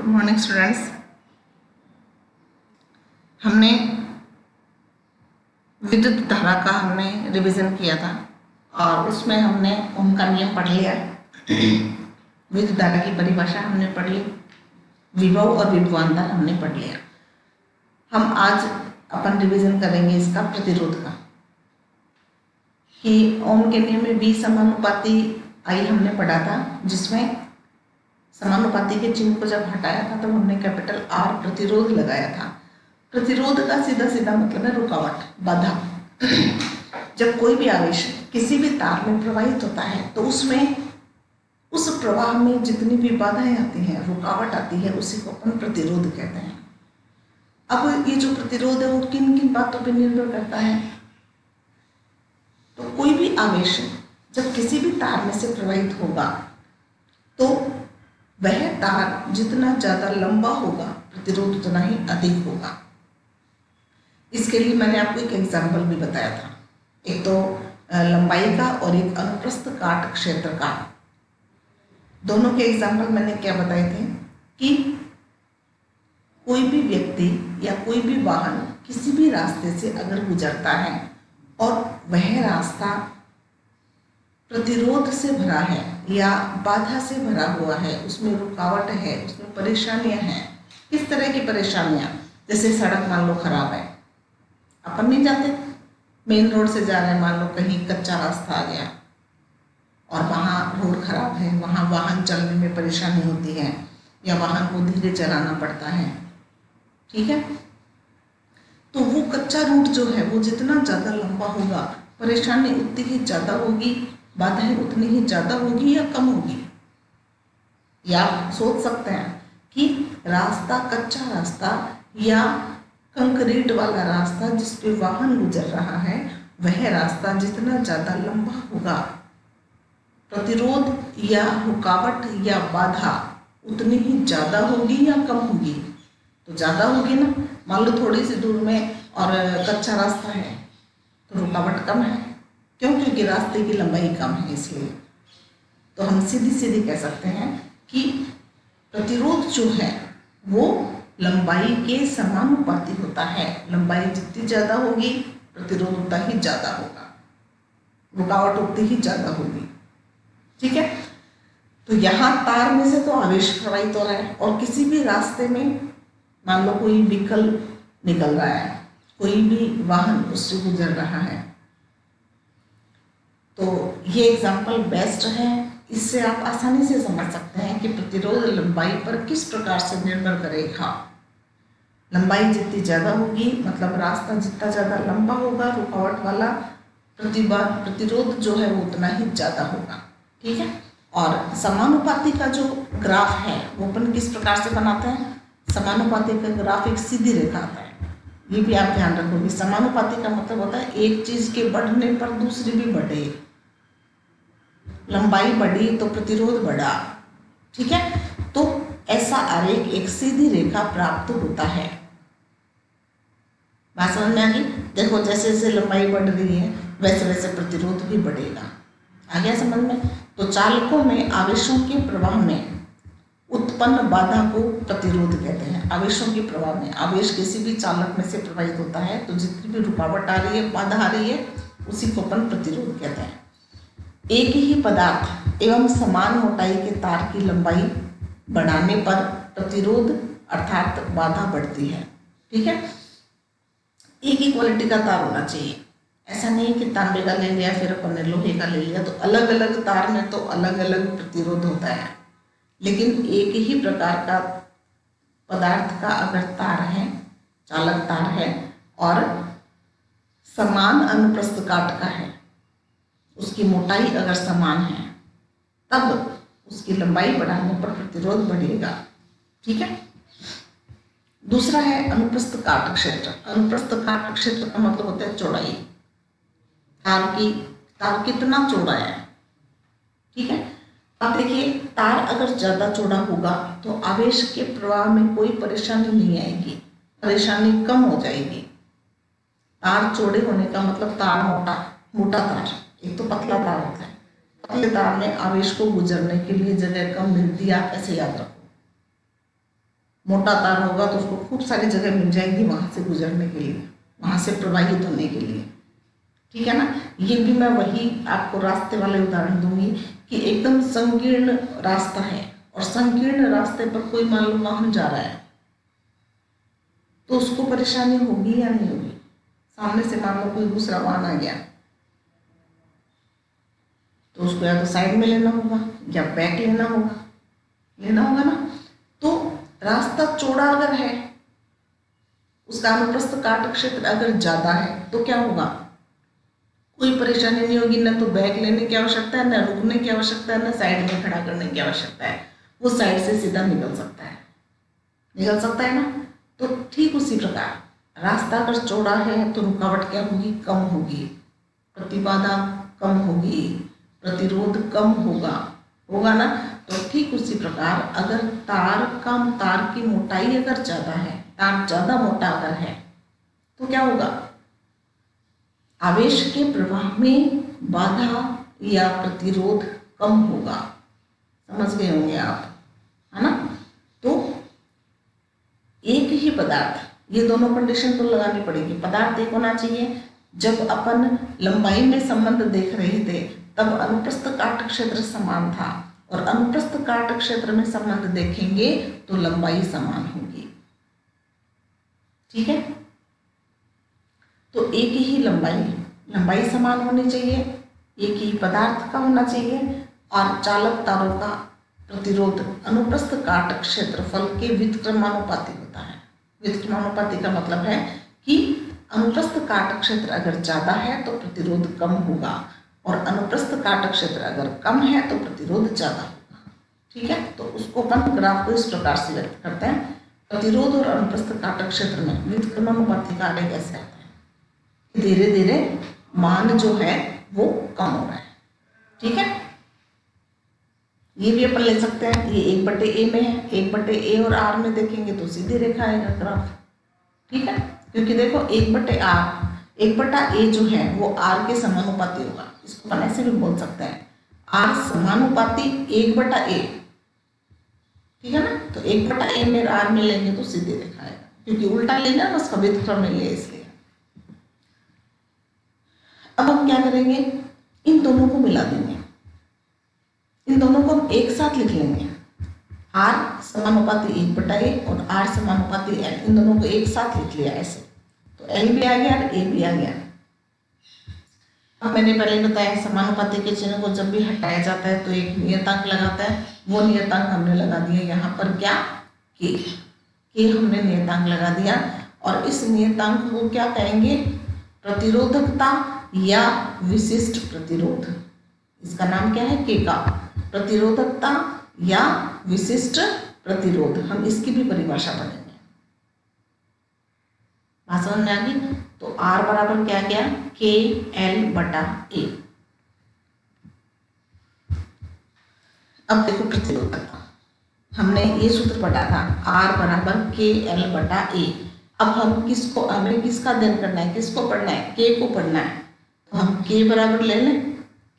Morning students. हमने विद्युत धारा का रिवीजन किया था और उसमें हमने ओम का नियम पढ़ लिया। विद्युत धारा की परिभाषा हमने पढ़ ली, विभव और विभवांतर हमने पढ़ लिया। हम आज अपन रिवीजन करेंगे इसका प्रतिरोध का, कि ओम के नियम में V समानुपाती I हमने पढ़ा था, जिसमें समानुपाती के चिन्ह को जब हटाया था तो हमने कैपिटल R प्रतिरोध लगाया था। प्रतिरोध का सीधा सीधा मतलब है रुकावट, बाधा। जब कोई भी आवेश किसी भी तार में प्रवाहित होता है तो उसमें उस प्रवाह में जितनी भी बाधाएं आती हैं, रुकावट आती है, उसी को अपन प्रतिरोध कहते हैं। अब ये जो प्रतिरोध है वो किन किन बातों पर निर्भर करता है? तो कोई भी आवेश जब किसी भी तार में से प्रवाहित होगा तो वह तार जितना ज़्यादा लंबा होगा, प्रतिरोध उतना ही अधिक होगा। इसके लिए मैंने आपको एक एग्जाम्पल भी बताया था, एक तो लंबाई का और एक अनुप्रस्थ काट क्षेत्र का। दोनों के एग्जाम्पल मैंने क्या बताए थे कि कोई भी व्यक्ति या कोई भी वाहन किसी भी रास्ते से अगर गुजरता है और वह रास्ता प्रतिरोध से भरा है या बाधा से भरा हुआ है, उसमें रुकावट है, उसमें परेशानियां हैं। किस तरह की परेशानियां? जैसे सड़क मान लो खराब है, अपन नहीं जाते, मेन रोड से जा रहे हैं, मान लो कहीं कच्चा रास्ता आ गया और वहाँ रोड खराब है, वहाँ वाहन चलने में परेशानी होती है या वाहन को धीरे चलाना पड़ता है, ठीक है। तो वो कच्चा रूट जो है वो जितना ज़्यादा लंबा होगा, परेशानी उतनी ही ज़्यादा होगी, बाधाएं उतनी ही ज़्यादा होगी या कम होगी। या आप सोच सकते हैं कि रास्ता, कच्चा रास्ता या कंक्रीट वाला रास्ता जिस पे वाहन गुजर रहा है, वह रास्ता जितना ज़्यादा लंबा होगा, प्रतिरोध या रुकावट या बाधा उतनी ही ज़्यादा होगी या कम होगी? तो ज़्यादा होगी ना। मान लो थोड़ी सी दूर में और कच्चा रास्ता है तो रुकावट कम है, क्यों? क्योंकि रास्ते की लंबाई कम है, इसलिए। तो हम सीधी सीधी कह सकते हैं कि प्रतिरोध जो है वो लंबाई के समानुपाती होता है। लंबाई जितनी ज़्यादा होगी, प्रतिरोध उतना ही ज़्यादा होगा, रुकावट उतनी ही ज़्यादा होगी, ठीक है। तो यहाँ तार में से तो आवेश प्रवाहित हो रहा है और किसी भी रास्ते में मान लो कोई व्हीकल निकल रहा है, कोई भी वाहन उससे गुजर रहा है, तो ये एग्जाम्पल बेस्ट है। इससे आप आसानी से समझ सकते हैं कि प्रतिरोध लंबाई पर किस प्रकार से निर्भर करेगा। लंबाई जितनी ज़्यादा होगी, मतलब रास्ता जितना ज़्यादा लंबा होगा, रुकावट वाला, प्रतिरोध जो है वो उतना ही ज़्यादा होगा, ठीक है। और समानुपाती का जो ग्राफ है वो अपन किस प्रकार से बनाते हैं? समानुपाती का ग्राफ एक सीधी रेखा आता है। ये भी आप ध्यान रखोगे, समानुपाती का मतलब होता है एक चीज के बढ़ने पर दूसरी भी बढ़े। लंबाई बढ़ी तो प्रतिरोध बढ़ा, ठीक है। तो ऐसा आरेख एक सीधी रेखा प्राप्त होता है। बात समझ में आ गई? देखो, जैसे जैसे लंबाई बढ़ रही है वैसे वैसे प्रतिरोध भी बढ़ेगा। आ गया समझ में? तो चालकों में आवेशों के प्रवाह में उत्पन्न बाधा को प्रतिरोध कहते हैं। आवेशों के प्रवाह में, आवेश किसी भी चालक में से प्रवाहित होता है तो जितनी भी रुकावट आ रही है, बाधा आ रही है, उसी को अपन प्रतिरोध कहते हैं। एक ही पदार्थ एवं समान मोटाई के तार की लंबाई बढ़ाने पर प्रतिरोध अर्थात बाधा बढ़ती है, ठीक है। एक ही क्वालिटी का तार होना चाहिए, ऐसा नहीं कि तांबे का ले लिया फिर अपन ने लोहे का ले लिया, तो अलग अलग तार में तो अलग अलग प्रतिरोध होता है। लेकिन एक ही प्रकार का पदार्थ का अगर तार है, चालक तार है और समान अनुप्रस्थ काट का है, उसकी मोटाई अगर समान है, तब उसकी लंबाई बढ़ाने पर प्रतिरोध बढ़ेगा, ठीक है। दूसरा है अनुप्रस्थ काट क्षेत्र। अनुप्रस्थ काट क्षेत्र का मतलब होता है चौड़ाई, तार कितना चौड़ा है, ठीक है। अब देखिए, तार अगर ज़्यादा चौड़ा होगा तो आवेश के प्रवाह में कोई परेशानी नहीं आएगी, परेशानी कम हो जाएगी। तार चौड़े होने का मतलब तार मोटा तार, एक तो पतला तार होता है, पतले तार में आवेश को गुजरने के लिए जगह कम मिलती है, आप ऐसे याद रखो। मोटा तार होगा तो उसको खूब सारी जगह मिल जाएगी वहाँ से गुजरने के लिए, वहाँ से प्रवाहित होने के लिए। ठीक है ना। ये भी मैं वही आपको रास्ते वाले उदाहरण दूंगी कि एकदम संकीर्ण रास्ता है और संकीर्ण रास्ते पर कोई मान लो वाहन जा रहा है तो उसको परेशानी होगी या नहीं होगी। सामने से मान लो कोई दूसरा वाहन आ गया तो उसको या तो साइड में लेना होगा या बैक लेना होगा ना। तो रास्ता चौड़ा अगर है, उसका अनुप्रस्थ काट क्षेत्र अगर ज्यादा है तो क्या होगा, कोई परेशानी नहीं होगी। न तो बैक लेने की आवश्यकता है, न रुकने की आवश्यकता है, न साइड में खड़ा करने की आवश्यकता है। वो साइड से सीधा निकल सकता है ना। तो ठीक उसी प्रकार रास्ता अगर चौड़ा है तो रुकावट क्या होगी, कम होगी, प्रतिबाधा कम होगी, प्रतिरोध कम होगा ना। तो ठीक उसी प्रकार अगर तार की मोटाई अगर ज्यादा है, तार ज्यादा मोटा अगर है तो क्या होगा, आवेश के प्रवाह में बाधा या प्रतिरोध कम होगा। समझ गए होंगे आप, है ना। तो एक ही पदार्थ, ये दोनों कंडीशन तो लगानी पड़ेगी। पदार्थ एक होना चाहिए। जब अपन लंबाई में संबंध देख रहे थे तब अनुप्रस्थ काट क्षेत्र समान था, और अनुप्रस्थ काट क्षेत्र में संबंध देखेंगे तो लंबाई समान होगी। ठीक है। तो एक ही लंबाई समान होनी चाहिए, एक ही पदार्थ का होना चाहिए, और चालक तारों का प्रतिरोध अनुप्रस्थ काट क्षेत्रफल के व्युत्क्रमानुपाती होता है। व्युत्क्रमानुपाती का मतलब है कि अनुप्रस्थ काट क्षेत्र अगर ज्यादा है तो प्रतिरोध कम होगा, और अनुप्रस्थ काट क्षेत्र अगर कम है तो प्रतिरोध ज्यादा होगा। ठीक है। तो उसको अपन ग्राफ को इस प्रकार से व्यक्त करते हैं, प्रतिरोध और अनुप्रस्थ काट क्षेत्र में व्युत्क्रमानुपाती कार्य कैसे आता है। धीरे धीरे मान जो है वो कम हो रहा है। ठीक है। ये भी अपन ले सकते हैं, ये 1/a में है, 1/a और r में देखेंगे तो सीधी रेखा आएगा ग्राफ। ठीक है। क्योंकि देखो 1/a जो है वो r के समानुपाती होगा। इसको अपन ऐसे भी बोल सकते हैं, r समानुपाती 1/a। ठीक है ना। तो 1/a में r में लेंगे तो सीधी रेखा आएगा, क्योंकि उल्टा लेना ना, उसका व्युत्क्रम में लिया इसलिए। अब हम क्या करेंगे, इन दोनों को मिला देंगे, इन दोनों को हम एक साथ लिख लेंगे। r समानुपाती 1/a और r समानुपाती l, इन दोनों को एक साथ लिख लिया ऐसे। तो l भी आ गया और a भी आ गया। अब मैंने पहले बताया समानुपाती के चिन्ह को जब भी हटाया जाता है तो एक नियतांक लगाता है। वो नियतांक हमने लगा दिया यहाँ पर क्या, के हमने नियतांक लगा दिया। और इस नियतांक को क्या कहेंगे, प्रतिरोधकता या विशिष्ट प्रतिरोध। इसका नाम क्या है, के का। प्रतिरोधकता या विशिष्ट प्रतिरोध, हम इसकी भी परिभाषा पढ़ेंगे। बात समझ में आ गई। तो R बराबर क्या गया, KL/A। अब देखो प्रतिरोधकता, हमने ये सूत्र पढ़ा था, R बराबर KL/A। अब हम किसको, हमें किसका अध्ययन करना है, किसको पढ़ना है, K को पढ़ना है। तो हम K बराबर ले लें,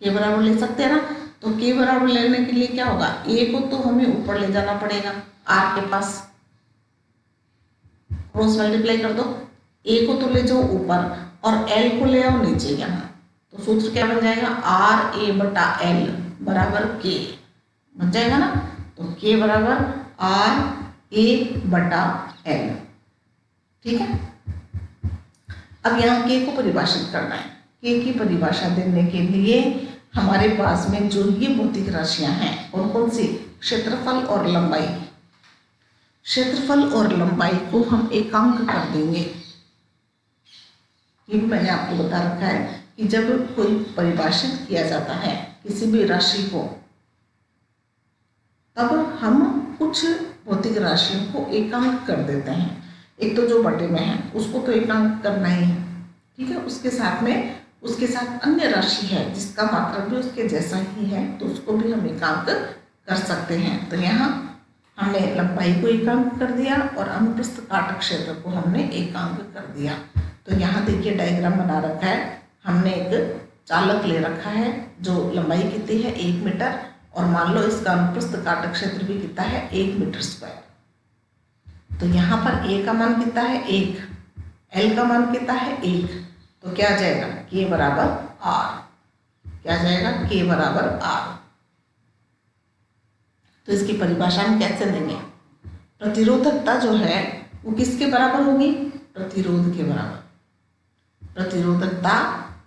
K बराबर ले सकते हैं ना। तो K बराबर लेने के लिए क्या होगा, A को तो हमें ऊपर ले जाना पड़ेगा R के पास, क्रॉस मल्टीप्लाई कर दो। A को तो ले जाओ ऊपर और L को ले आओ नीचे यहाँ। तो सूत्र क्या बन जाएगा, RA/L बराबर K बन जाएगा ना। तो K बराबर RA/L। ठीक है। अब यहाँ K को परिभाषित करना है। K की परिभाषा देने के लिए हमारे पास में जो ये भौतिक राशियां हैं, कौन कौन सी, क्षेत्रफल और लंबाई। क्षेत्रफल और लंबाई को हम एकांक कर देंगे। ये भी मैंने आपको बता रखा है कि जब कोई परिभाषित किया जाता है किसी भी राशि को, तब हम कुछ भौतिक राशियों को एकांक कर देते हैं। एक तो जो बटे में है उसको तो एकांक करना ही है। ठीक है। उसके साथ अन्य राशि है जिसका मात्रक भी उसके जैसा ही है, तो उसको भी हम एकांक कर सकते हैं। तो यहाँ हमने लंबाई को एकांक कर दिया और अनुप्रस्थ काट क्षेत्र को हमने एकांक कर दिया। तो यहाँ देखिए डायग्राम बना रखा है, हमने एक चालक ले रखा है जो लंबाई कितनी है 1 मीटर, और मान लो इसका अनुप्रस्थ काट क्षेत्र भी कितना है 1 मीटर स्क्वायर। तो यहाँ पर ए का मान कितना है 1, एल का मान कितना है 1, तो क्या आ जाएगा के बराबर आर, क्या आ जाएगा के बराबर आर। तो इसकी परिभाषा हम कैसे देंगे, प्रतिरोधकता जो है वो किसके बराबर होगी, प्रतिरोध के बराबर, प्रतिरोधकता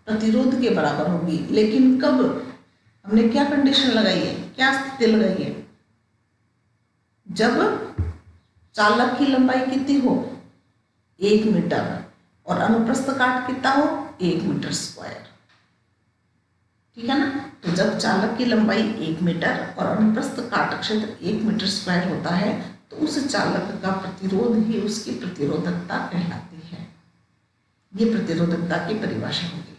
प्रतिरोध के बराबर होगी। लेकिन कब, हमने क्या कंडीशन लगाई है, क्या स्थिति लगाई है, जब चालक की लंबाई कितनी हो 1 मीटर और अनुप्रस्थ काट कितना हो 1 मीटर स्क्वायर, ठीक है ना। तो जब चालक की लंबाई 1 मीटर और अनुप्रस्थ काट क्षेत्र 1 मीटर स्क्वायर होता है तो उस चालक का प्रतिरोध ही उसकी प्रतिरोधकता कहलाती है। ये प्रतिरोधकता की परिभाषा होगी।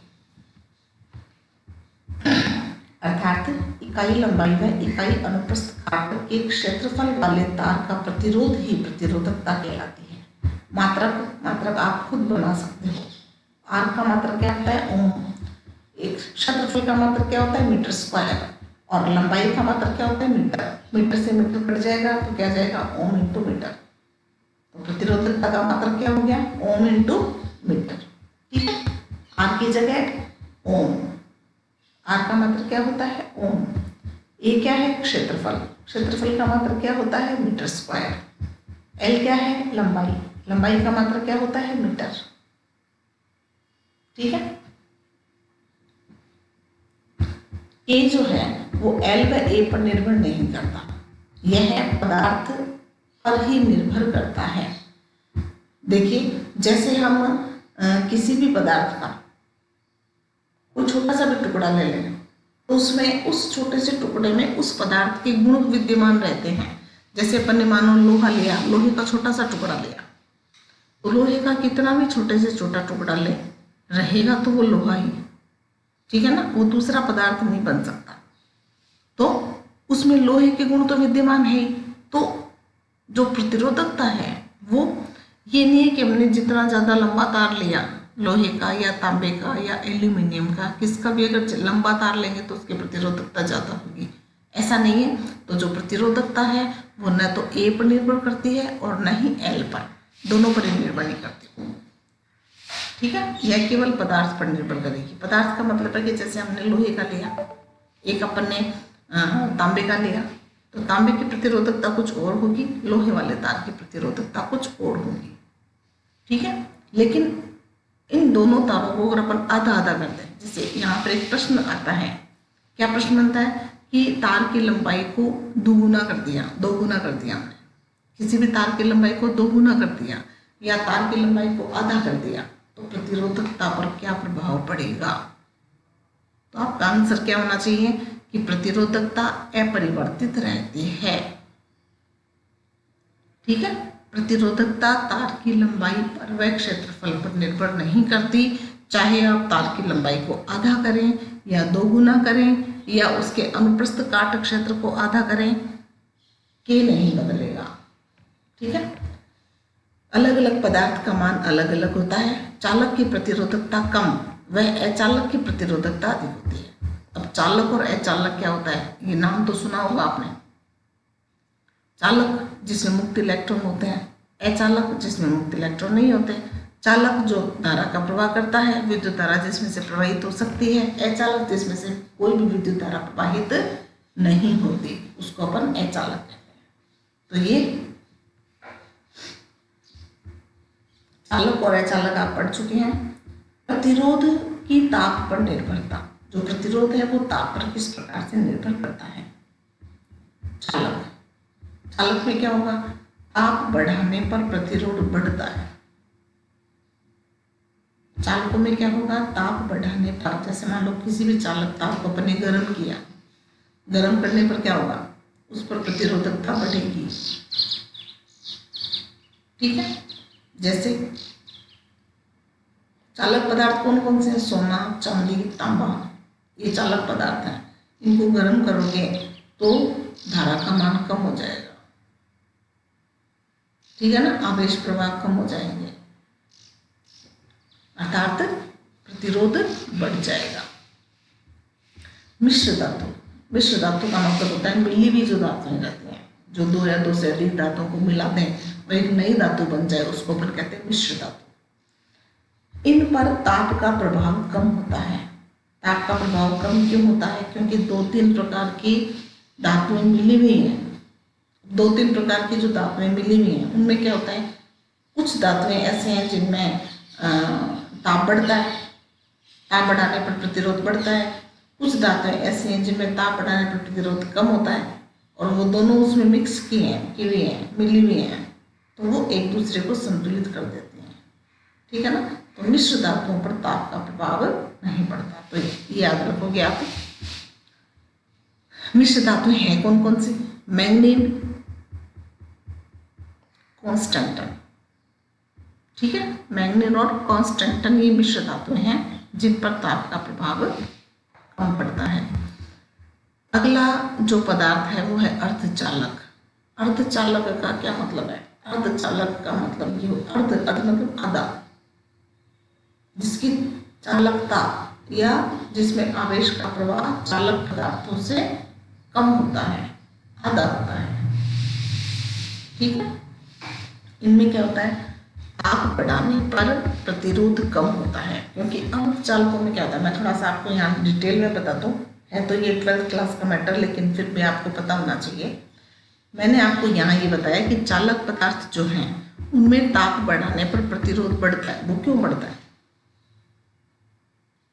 अर्थात इकाई लंबाई व इकाई अनुप्रस्थ काट के क्षेत्रफल वाले तार का प्रतिरोध ही प्रतिरोधकता कहलाती है। मात्रक आप खुद बना सकते हो। आर का मात्रक क्या होता है ओम, एक क्षेत्रफल का मात्रक क्या होता है मीटर स्क्वायर, और लंबाई का मात्रक क्या होता है मीटर, मीटर से मीटर कट जाएगा तो क्या जाएगा ओम इंटू मीटर। तो प्रतिरोधकता का मात्रक क्या हो गया ओम इंटू मीटर, ठीक है। आर की जगह ओम, आर का मात्रक क्या होता है ओम, ए क्या है क्षेत्रफल, क्षेत्रफल का मात्रक क्या होता है मीटर स्क्वायर, एल क्या है लंबाई, लंबाई का मात्रक क्या होता है मीटर, ठीक है। ए जो है वो एल व ए पर निर्भर नहीं करता, यह पदार्थ पर ही निर्भर करता है। देखिए जैसे हम किसी भी पदार्थ का कोई छोटा सा भी टुकड़ा ले लें तो उसमें उस छोटे से टुकड़े में उस पदार्थ के गुण विद्यमान रहते हैं। जैसे अपन ने मानो लोहा लिया, लोहे का छोटा सा टुकड़ा लिया, तो लोहे का कितना भी छोटे से छोटा टुकड़ा ले रहेगा तो वो लोहा ही, ठीक है ना, वो दूसरा पदार्थ नहीं बन सकता। तो उसमें लोहे के गुण तो विद्यमान है ही। तो जो प्रतिरोधकता है वो ये नहीं है कि हमने जितना ज़्यादा लंबा तार लिया लोहे का या तांबे का या एल्यूमिनियम का, किसका भी अगर लंबा तार लेंगे तो उसकी प्रतिरोधकता ज़्यादा होगी, ऐसा नहीं है। तो जो प्रतिरोधकता है वो न तो ए पर निर्भर करती है और न ही एल पर, दोनों पर ही निर्भर नहीं करती, ठीक है। यह केवल पदार्थ पर निर्भर करेगी। पदार्थ का मतलब है कि जैसे हमने लोहे का लिया, एक अपन ने तांबे का लिया, तो तांबे की प्रतिरोधकता कुछ और होगी, लोहे वाले तार की प्रतिरोधकता कुछ और होगी, ठीक है। लेकिन इन दोनों तारों को अगर अपन आधा आधा कर दें, जैसे यहाँ पर एक प्रश्न आता है, क्या प्रश्न बनता है कि तार की लंबाई को दोगुना कर दिया, हमने किसी भी तार की लंबाई को दोगुना कर दिया या तार की लंबाई को आधा कर दिया तो प्रतिरोधकता पर क्या प्रभाव पड़ेगा। तो आपका आंसर क्या होना चाहिए कि प्रतिरोधकता अपरिवर्तित रहती है, ठीक है। प्रतिरोधकता तार की लंबाई पर व क्षेत्रफल पर निर्भर नहीं करती, चाहे आप तार की लंबाई को आधा करें या दोगुना करें या उसके अनुप्रस्थ काट क्षेत्र को आधा करें, के नहीं बदलेगा, ठीक है। अलग अलग पदार्थ का मान अलग अलग होता है। चालक की प्रतिरोधकता कम व अचालक की प्रतिरोधकता अधिक होती है। अब चालक और अचालक क्या होता है, ये नाम तो सुना होगा आपने। चालक जिसमें मुक्त इलेक्ट्रॉन होते हैं, अचालक जिसमें मुक्त इलेक्ट्रॉन नहीं होते। चालक जो धारा का प्रवाह करता है, विद्युत धारा जिसमें से प्रवाहित हो सकती है, अचालक जिसमें से कोई भी विद्युत धारा प्रवाहित नहीं होती, उसको अपन अचालक कहते हैं। तो ये चालक और अचालक आप पढ़ चुके हैं। प्रतिरोध की ताप पर निर्भरता, जो प्रतिरोध है वो ताप पर किस प्रकार से निर्भर करता है। चालक में क्या होगा, ताप बढ़ाने पर प्रतिरोध बढ़ता है। चालकों में क्या होगा, ताप बढ़ाने पर, जैसे मान लो किसी भी चालक ताप को अपने गर्म किया, गर्म करने पर क्या होगा, उस पर प्रतिरोधकता बढ़ेगी, ठीक है। जैसे चालक पदार्थ कौन कौन से हैं, सोना, चांदी, तांबा, ये चालक पदार्थ हैं। इनको गर्म करोगे तो धारा का मान कम हो जाएगा, ठीक है ना, आवेश प्रवाह कम हो जाएंगे, अर्थात प्रतिरोध बढ़ जाएगा। मिश्र धातु, मिश्र धातु का मतलब होता है मिली हुई जो धातुएं रहती हैं, जो दो या दो से अधिक धातुओं को मिला दें और एक नई धातु बन जाए, उसको अपन कहते हैं मिश्र धातु। इन पर ताप का प्रभाव कम होता है। ताप का प्रभाव कम क्यों होता है? क्योंकि 2-3 प्रकार की धातुएं मिली हुई हैं। 2-3 प्रकार की जो धातुएं मिली हुई हैं उनमें क्या होता है, कुछ धातुएं ऐसे हैं जिनमें ताप बढ़ता है, ताप बढ़ाने पर प्रतिरोध बढ़ता है। कुछ धातुएं ऐसी हैं जिनमें ताप बढ़ाने पर प्रतिरोध कम होता है, और वो दोनों उसमें मिक्स की हुई हैं, मिली हुई हैं, तो वो एक दूसरे को संतुलित कर देती हैं। ठीक है ना। तो मिश्र धातुओं पर ताप का प्रभाव नहीं पड़ता। तो ये याद रखोगे आप। मिश्र धातुएं हैं कौन कौन सी? Manganese, constantan. ठीक है, मैंगनीज और कॉन्स्टेंटन ये मिश्र धातुएं हैं जिन पर ताप का प्रभाव कम पड़ता है। अगला जो पदार्थ है वो है अर्धचालक। अर्धचालक का क्या मतलब है? अर्धचालक का मतलब ये अर्ध मतलब आधा, जिसकी चालकता या जिसमें आवेश का प्रवाह चालक पदार्थों से कम होता है, आधा होता है। ठीक है। इनमें क्या होता है, ताप बढ़ाने पर प्रतिरोध कम होता है। क्योंकि अर्धचालकों में क्या होता है, मैं थोड़ा सा आपको यहाँ डिटेल में बता दूँ, है तो ये 12th क्लास का मैटर, लेकिन फिर भी आपको पता होना चाहिए। मैंने आपको यहाँ ये बताया कि चालक पदार्थ जो हैं उनमें ताप बढ़ाने पर प्रतिरोध बढ़ता है। वो क्यों बढ़ता है?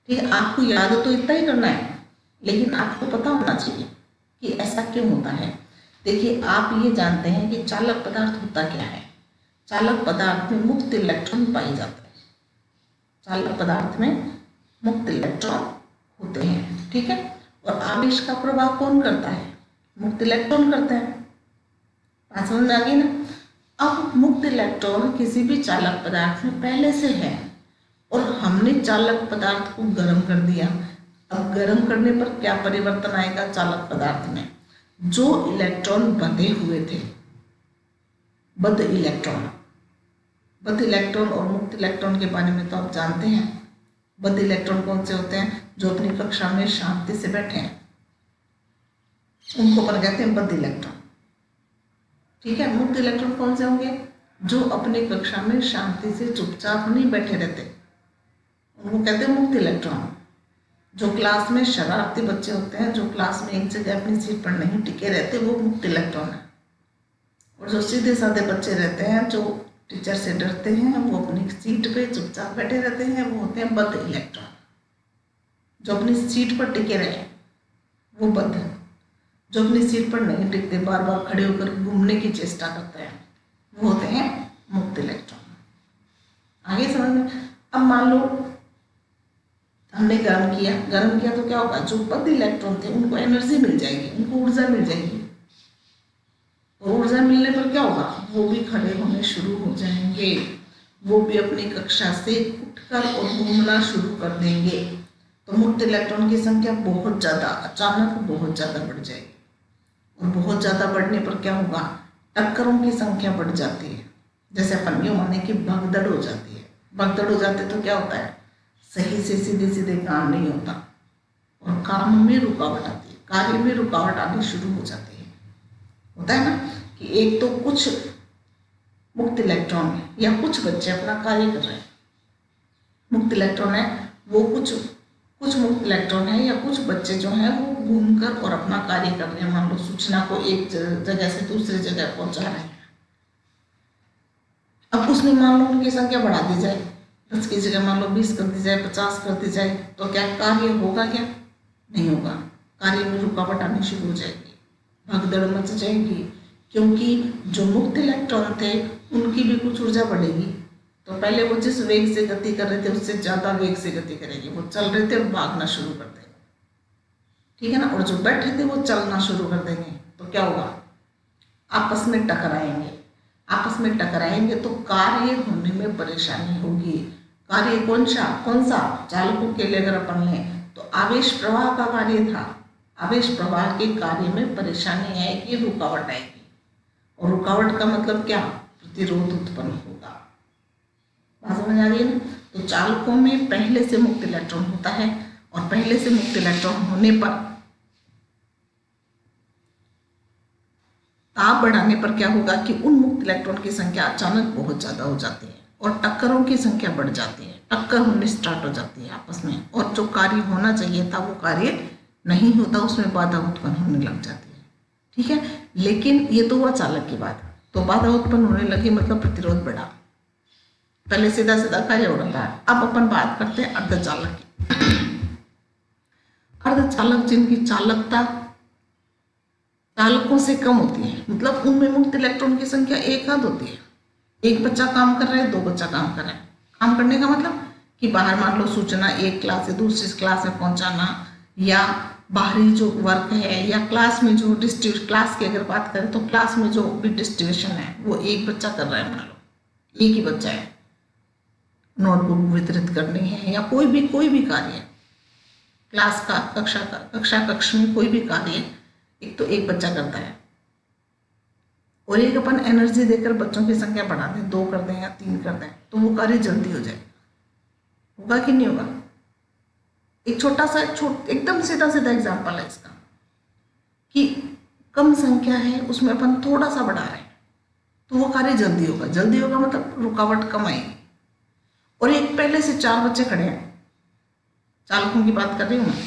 ठीक है, आपको याद तो इतना ही करना है, लेकिन आपको पता होना चाहिए कि ऐसा क्यों होता है। देखिए, आप ये जानते हैं कि चालक पदार्थ होता क्या है। चालक पदार्थ में मुक्त इलेक्ट्रॉन पाए जाते हैं। चालक पदार्थ में मुक्त इलेक्ट्रॉन होते हैं। ठीक है। और आवेश का प्रवाह कौन करता है? मुक्त इलेक्ट्रॉन करते हैं। बात समझ में आ गई ना। अब मुक्त इलेक्ट्रॉन किसी भी चालक पदार्थ में पहले से है और हमने चालक पदार्थ को गर्म कर दिया। अब गर्म करने पर क्या परिवर्तन आएगा चालक पदार्थ में? जो इलेक्ट्रॉन बंधे हुए थे, बद्ध इलेक्ट्रॉन और मुक्त इलेक्ट्रॉन के बारे में तो आप जानते हैं। बद्ध इलेक्ट्रॉन कौन से होते हैं? जो अपनी कक्षा में शांति से बैठे हैं, उनको अपन कहते हैं बद्ध इलेक्ट्रॉन। ठीक है। मुक्त इलेक्ट्रॉन कौन से होंगे? जो अपनी कक्षा में शांति से चुपचाप नहीं बैठे रहते, उनको कहते हैं मुक्त इलेक्ट्रॉन। जो क्लास में शरारती बच्चे होते हैं, जो क्लास में एक जगह अपनी सीट पर नहीं टिके रहते, वो मुक्त इलेक्ट्रॉन है। और जो सीधे साधे बच्चे रहते हैं, जो टीचर से डरते हैं, वो अपनी सीट पे चुपचाप बैठे रहते हैं, वो होते हैं बद्ध इलेक्ट्रॉन। जो अपनी सीट पर टिके रहे वो बद्ध। जो अपनी सीट पर नहीं टिकते, बार बार खड़े होकर घूमने की चेष्टा करते हैं, वो होते हैं मुक्त इलेक्ट्रॉन। आगे समझ में। अब मान लो हमने गर्म किया तो क्या होगा? जो बद्ध इलेक्ट्रॉन थे उनको एनर्जी मिल जाएगी, उनको ऊर्जा मिल जाएगी। और ऊर्जा मिलने पर क्या होगा? वो भी खड़े होने शुरू हो जाएंगे, वो भी अपनी कक्षा से उठकर और घूमना शुरू कर देंगे। तो मुक्त इलेक्ट्रॉन की संख्या बहुत ज़्यादा, अचानक बहुत ज़्यादा बढ़ जाएगी। और बहुत ज़्यादा बढ़ने पर क्या होगा? टक्करों की संख्या बढ़ जाती है। जैसे अपन यूँ माने कि भगदड़ हो जाती है। भगदड़ हो जाते तो क्या होता है? सही से सीधे काम नहीं होता और काम में रुकावट आती है, कार्य में रुकावट आनी शुरू हो जाती है। होता है ना कि एक तो कुछ मुक्त इलेक्ट्रॉन या कुछ बच्चे अपना कार्य कर रहे हैं, मुक्त इलेक्ट्रॉन है वो, कुछ मुक्त इलेक्ट्रॉन है या कुछ बच्चे जो हैं वो घूमकर और अपना कार्य कर रहे हैं। मान लो सूचना को एक जगह से दूसरी जगह पहुंचा रहे हैं। अब उसमें मान लो उनकी संख्या बढ़ा दी जाए, 10 की जगह मान लो 20 कर दी जाए, 50 कर दी जाए, तो क्या कार्य होगा? क्या नहीं होगा। कार्य में रुकावट आनी शुरू हो जाएगी, भगदड़ मच जाएगी। क्योंकि जो मुक्त इलेक्ट्रॉन थे उनकी भी कुछ ऊर्जा बढ़ेगी। तो पहले वो जिस वेग से गति कर रहे थे उससे ज़्यादा वेग से गति करेगी। वो चल रहे थे, भागना शुरू कर देंगे। ठीक है ना। और जो बैठे थे वो चलना शुरू कर देंगे। तो क्या होगा? आपस में टकराएंगे। आपस में टकराएंगे तो कार्य होने में परेशानी होगी। कार्य कौन सा? चालकों के लिए अगर अपन लें तो आवेश प्रवाह का कार्य था। आवेश प्रवाह के कार्य में परेशानी आएगी, रुकावट आएगी। और रुकावट का मतलब क्या? प्रतिरोध उत्पन्न होगा। बात समझ आ रही है ना। तो चालकों में पहले से मुक्त इलेक्ट्रॉन होता है और पहले से मुक्त इलेक्ट्रॉन होने पर ताप बढ़ाने पर क्या होगा कि उन मुक्त इलेक्ट्रॉन की संख्या अचानक बहुत ज़्यादा हो जाती है और टक्करों की संख्या बढ़ जाती है, टक्कर होनी स्टार्ट हो जाती है आपस में, और जो कार्य होना चाहिए था वो कार्य नहीं होता, उसमें बाधा उत्पन्न होने लग जाती है। ठीक है, लेकिन ये तो हुआ चालक की बात। तो बाधा उत्पन्न होने लगी मतलब प्रतिरोध बढ़ा, पहले सीधा सीधा कार्य हो रहा था। अब अपन बात करते हैं अर्धचालक की। अर्धचालक जिनकी चालकता चालकों से कम होती है, मतलब उनमें मुक्त इलेक्ट्रॉन की संख्या एक आध होती है। एक बच्चा काम कर रहा है, दो बच्चा काम कर रहा है। काम करने का मतलब कि बाहर मान लो सूचना एक क्लास से दूसरी क्लास में पहुंचाना, या बाहरी जो वर्क है, या क्लास में जो क्लास की अगर बात करें तो क्लास में जो भी डिस्ट्रीब्यूशन है वो एक बच्चा कर रहा है, मान लो एक ही बच्चा है, नोटबुक वितरित करनी है या कोई भी कार्य क्लास का, कक्षा कक्ष में कोई भी कार्य एक तो एक बच्चा करता है। और एक अपन एनर्जी देकर बच्चों की संख्या बढ़ा दें, 2 कर दें या 3 कर दें, तो वो कार्य जल्दी हो जाएगा। होगा कि नहीं होगा? एक छोटा सा एकदम सीधा एग्जाम्पल है इसका, कि कम संख्या है उसमें अपन थोड़ा सा बढ़ा रहे हैं तो वो कार्य जल्दी होगा। जल्दी होगा मतलब रुकावट कम आएगी। और एक पहले से 4 बच्चे खड़े हैं, चालकों की बात कर रही हूँ मैं,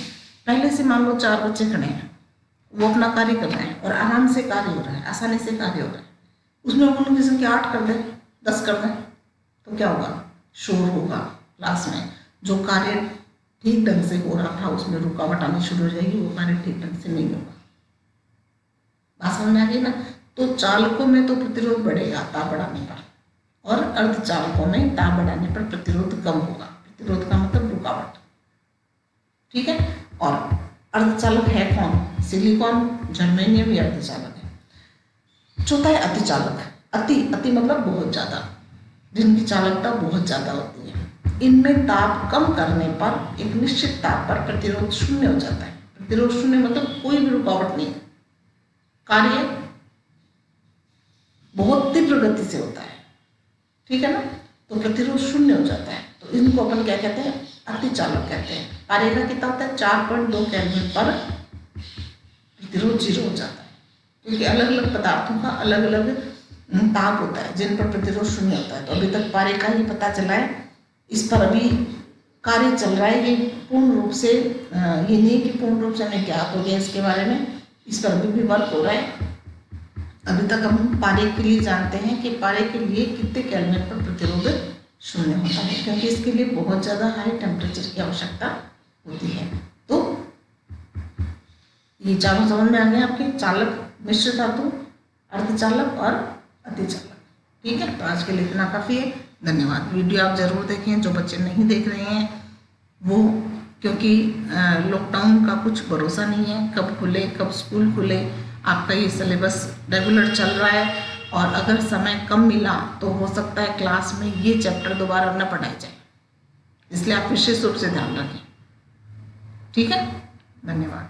पहले से मान लो 4 बच्चे खड़े हैं, वो अपना कार्य कर रहे हैं और आराम से कार्य हो रहा है, आसानी से कार्य हो रहा है। उसमें हम उनकी संख्या 8 कर दें, 10 कर दें, तो क्या होगा? शोर होगा क्लास में। जो कार्य ठीक ढंग से हो रहा था उसमें रुकावट आनी शुरू हो जाएगी, वो कार्य ठीक ढंग से नहीं होगा। बात समझ में आ गई ना? तो चालकों में तो प्रतिरोध बढ़ेगा ताप बढ़ाने पर, और अर्धचालकों में ताप बढ़ाने पर प्रतिरोध कम होगा। प्रतिरोध का मतलब रुकावट। ठीक है, और अर्धचालक है कौन? सिलिकॉन, जर्मेनियम ये अर्धचालक है। चौथा है अतिचालक। अति मतलब बहुत ज़्यादा, जिनकी चालकता बहुत ज़्यादा होती है। इनमें ताप कम करने पर एक निश्चित ताप पर प्रतिरोध शून्य हो जाता है। प्रतिरोध शून्य मतलब कोई भी रुकावट नहीं, कार्य बहुत तीव्र गति से होता है। ठीक है ना? तो प्रतिरोध शून्य हो जाता है, तो इनको अपन क्या कहते हैं? अतिचालक कहते हैं। कार्य का कितना होता है? 4.2 केल्विन पर प्रतिरोध 0 हो जाता है, क्योंकि अलग अलग पदार्थों का अलग अलग ताप होता है जिन पर प्रतिरोध शून्य होता है। तो अभी तक पारे का ही पता चला है, इस पर अभी कार्य चल रहा है। ये पूर्ण रूप से ये नहीं कि पूर्ण रूप से हमें ज्ञात हो गया इसके बारे में, इस पर अभी भी वर्क हो रहा है। अभी तक हम पारे के लिए जानते हैं कि पारे के लिए कितने केल्विन पर प्रतिरोध शून्य होता है, क्योंकि इसके लिए बहुत ज़्यादा हाई टेम्परेचर की आवश्यकता होती है। तो ये चारों समझ में आ गए आपके, चालक, मिश्र धातु, अर्धचालक और अतिचालक। ठीक है, तो आज के लिए इतना काफ़ी है। धन्यवाद। वीडियो आप ज़रूर देखें, जो बच्चे नहीं देख रहे हैं वो, क्योंकि लॉकडाउन का कुछ भरोसा नहीं है, कब खुले कब स्कूल खुले। आपका ये सिलेबस रेगुलर चल रहा है, और अगर समय कम मिला तो हो सकता है क्लास में ये चैप्टर दोबारा न पढ़ाया जाए, इसलिए आप विशेष रूप से ध्यान रखें। ठीक है, धन्यवाद।